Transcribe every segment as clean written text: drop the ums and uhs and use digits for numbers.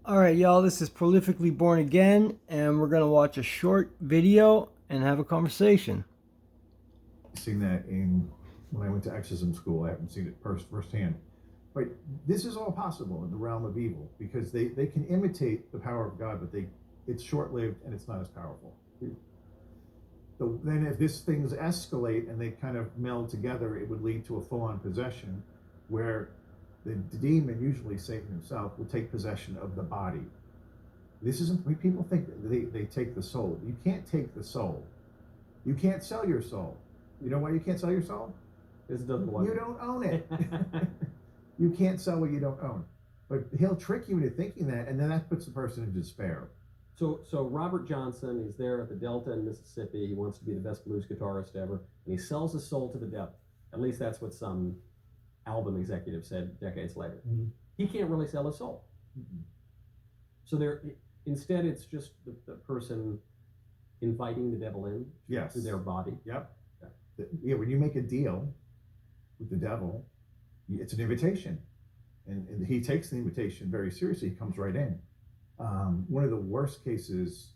All right, y'all, this is Prolifically Born Again, and we're going to watch a short video and have a conversation. Seen that in when I went to exorcism school. I haven't seen it firsthand. But this is all possible in the realm of evil because they can imitate the power of God, but it's short-lived and it's not as powerful. So then if these things escalate and they kind of meld together, it would lead to a full-on possession where the demon, usually Satan himself, will take possession of the body. This isn't, people think they take the soul. You can't take the soul. You can't sell your soul. You know why you can't sell your soul? This doesn't work. You don't own it. You can't sell what you don't own. But he'll trick you into thinking that, and then that puts the person in despair. So Robert Johnson, he's there at the Delta in Mississippi. He wants to be the best blues guitarist ever, and he sells his soul to the devil. At least that's what some album executive said decades later. Mm-hmm. He can't really sell his soul. Mm-hmm. So instead, it's just the person inviting the devil in to their body. Yep. Yeah, when you make a deal with the devil, it's an invitation. And he takes the invitation very seriously. He comes right in. One of the worst cases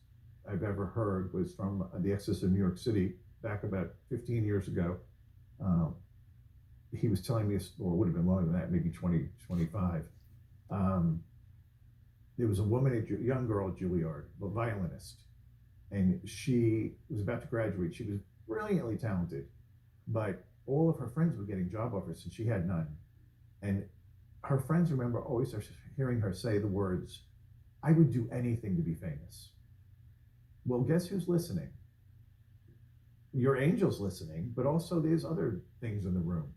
I've ever heard was from the exorcism of New York City back about 15 years ago. He was telling me, or it would have been longer than that, maybe 20, 25. There was a woman, a young girl at Juilliard, a violinist, and she was about to graduate. She was brilliantly talented, but all of her friends were getting job offers and she had none. And her friends remember always hearing her say the words, "I would do anything to be famous." Well, guess who's listening? Your angel's listening, but also there's other things in the room.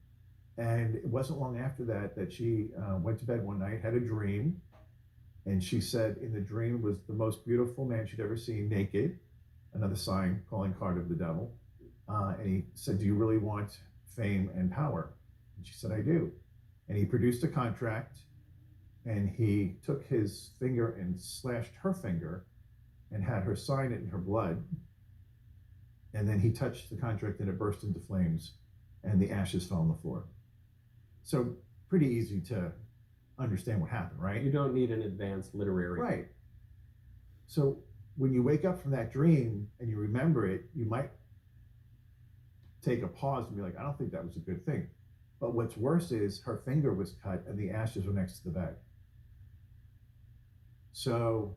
And it wasn't long after that she went to bed one night, had a dream, and she said in the dream was the most beautiful man she'd ever seen naked, another sign, calling card of the devil. And he said, "Do you really want fame and power?" And she said, "I do." And he produced a contract, and he took his finger and slashed her finger and had her sign it in her blood. And then he touched the contract and it burst into flames and the ashes fell on the floor. So pretty easy to understand what happened, right? You don't need an advanced literary. Right. So when you wake up from that dream and you remember it, you might take a pause and be like, I don't think that was a good thing. But what's worse is her finger was cut and the ashes were next to the bed. So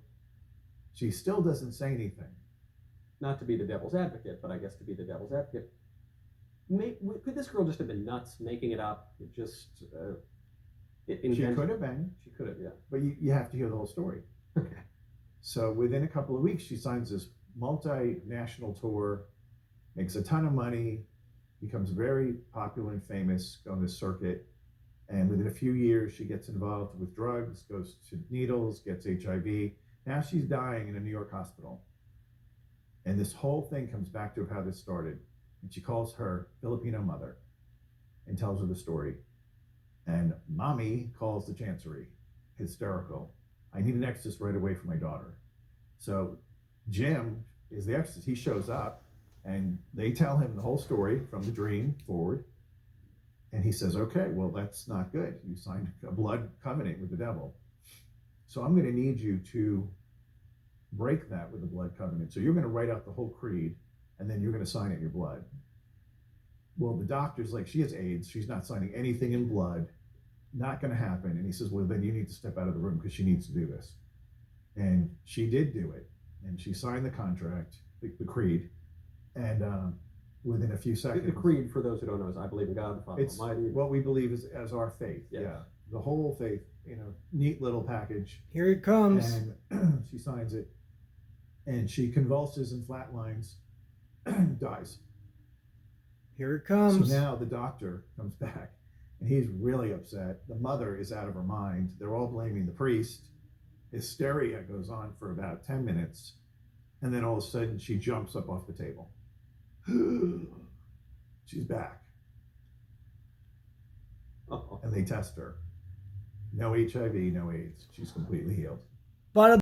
she still doesn't say anything. Not to be the devil's advocate, but I guess to be the devil's advocate. Could this girl just have been nuts making it up? She could have been. She could have, yeah. But you have to hear the whole story. Okay. So within a couple of weeks, she signs this multinational tour, makes a ton of money, becomes very popular and famous on this circuit. And within a few years, she gets involved with drugs, goes to needles, gets HIV. Now she's dying in a New York hospital. And this whole thing comes back to how this started. And she calls her Filipino mother and tells her the story. And mommy calls the chancery, hysterical. "I need an exorcist right away for my daughter." So Jim is the exorcist. He shows up and they tell him the whole story from the dream forward. And he says, "Okay, well, that's not good. You signed a blood covenant with the devil. So I'm going to need you to break that with the blood covenant. So you're going to write out the whole creed and then you're going to sign it in your blood." Well, the doctor's like, she has AIDS. She's not signing anything in blood. Not going to happen. And he says, "Well, then you need to step out of the room because she needs to do this." And she did do it. And she signed the contract, the creed. And within a few seconds. The creed, for those who don't know, is I believe in God the Father It's Almighty. what we believe is as our faith. Yes. Yeah. The whole faith, neat little package. Here it comes. And she signs it. And she convulses and flatlines, dies. Here it comes. So now the doctor comes back and he's really upset. The mother is out of her mind. They're all blaming the priest. Hysteria goes on for about 10 minutes. And then all of a sudden she jumps up off the table. She's back. Uh-oh. And they test her. No HIV, no AIDS. She's completely healed. Bada